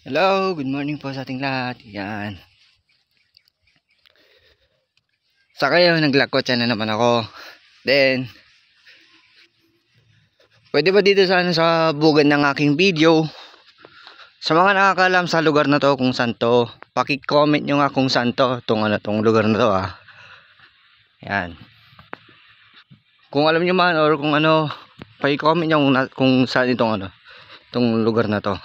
Hello, good morning po sa ating lahat. Yan. Sa kayo, naglakot yan na naman ako. Then, pwede ba dito sa bugad ng aking video? Sa mga nakakaalam sa lugar na to kung saan to, paki-comment nyo nga kung saan to. Tong lugar na to Yan. Kung alam nyo man or kung ano, paki-comment nyo kung saan itong lugar na to.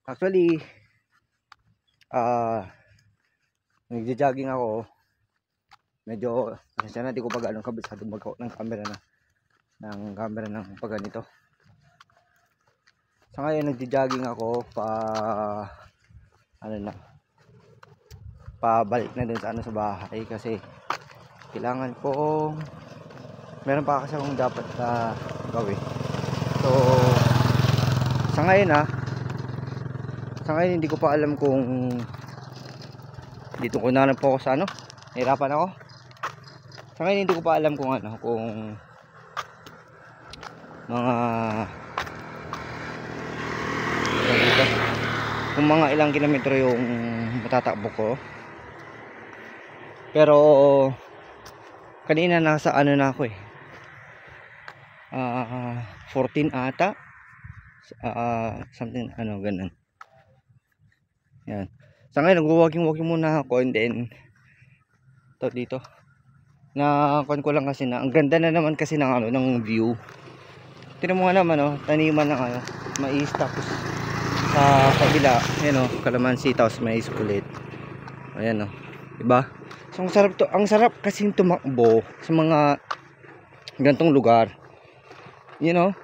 Actually, nagja-jogging ako. Medyo kasi na di ko pag kabisado mag-out ng camera ng pag ganito. Sa ngayon nagja-jogging ako pabalik na dun sa bahay kasi kailangan ko meron pa kasi akong dapat na gawin. So sa ngayon hindi ko pa alam kung dito ko na po ako sa nahirapan ako. Sa ngayon hindi ko pa alam kung kung mga ilang kilometro yung matatakbo ko. Pero kanina nasa na ako 14 ata. Something ganun. Yan. Sa ngayon nag-walking muna ako, and then dito na ko lang kasi na ang ganda na naman kasi ng view. Tingnan mo nga naman taniman ng mais, tapos sa kabila kalamansi, tapos mais ulit. Ayan diba? So ang sarap kasing tumakbo sa mga gantong lugar. Mga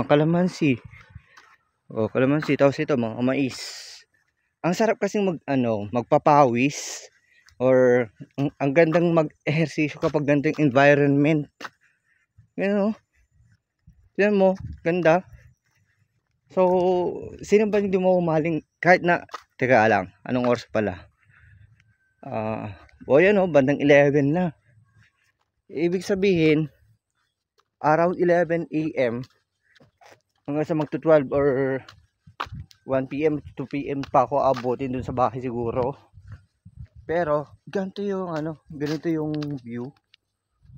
kalamansi. Kalamansi, tapos ito mga mais. Ang sarap kasing magpapawis, or ang gandang mag-ehersisyo kapag gandang environment. Tignan mo, ganda. So, sino ba hindi mo umaling kahit na, teka lang, anong oras pala? Bandang 11 na. Ibig sabihin, around 11 AM hanggang sa magto 12 or 1 PM, 2 PM pa ako abutin dun sa bahay siguro. Pero ganito yung view,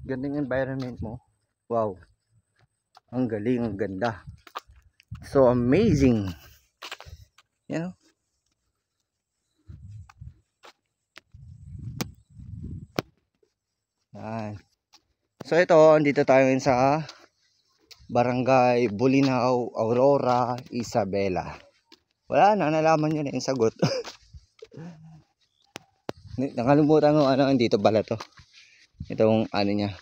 ganito yung environment mo. Wow, ang galing, ang ganda, so amazing. Yan. So ito, andito tayo ngayon sa Barangay Bulinaw, Aurora, Isabela. Wala na, nalaman nyo na yung sagot. Nakalimutan ko dito pala to. Itong niya.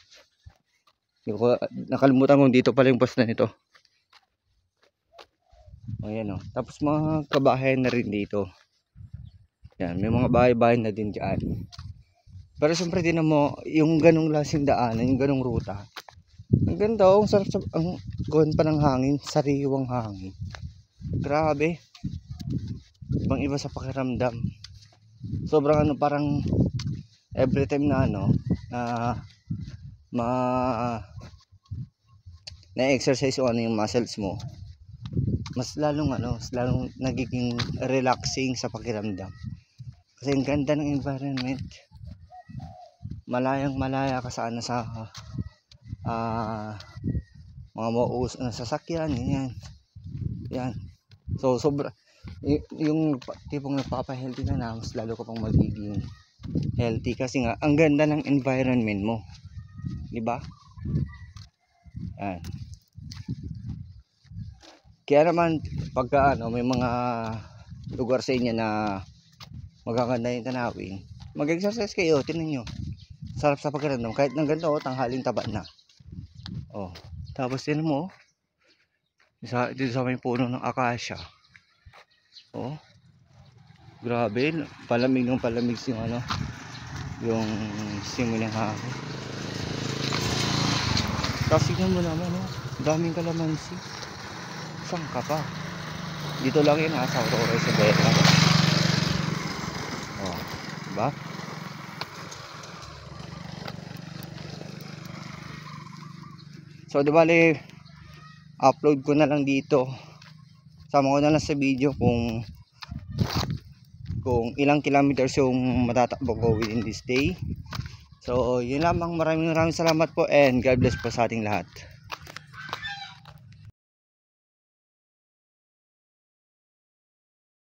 Nakalimutan ko dito pala yung post na nito. Ayan Tapos mga kabahayan na rin dito. Yan, may mga bahay-bahay na din dyan. Pero siyempre din mo, yung ganong lasing daanan, yung ganong ruta. Ang ganda, ang sarap ang gawin pa ng hangin, sariwang hangin. Grabe. Ibang iba sa pakiramdam. Sobrang parang every time na na-exercise yung muscles mo, mas lalong nagiging relaxing sa pakiramdam. Kasi ang ganda ng environment. Malayang malaya ka sa mga mauus na sasakyan, yan. So sobra yung tipong nagpapa-healthy ka na, mas lalo ka pang magiging healthy kasi nga ang ganda ng environment mo, di ba? Yan. Kaya naman pagka may mga lugar sa inyo na magaganda yung tanawin, mag-exercise kayo, tingnan nyo. Sarap sa pakiramdam kahit ng ganito tanghaling taba na. Tapos tingnan mo dito sa may puno ng akasya. Grabe, palamig yung yung simoy ng hangin. Tapos tingnan mo naman daming kalamansi. Saan ka pa? Dito lang yun sa Aurora, Isabela. Diba? So di bali upload ko na lang dito sama ko na lang sa video kung ilang kilometers yung matatakbo ko within this day. So yun lamang, maraming salamat po and God bless po sa ating lahat.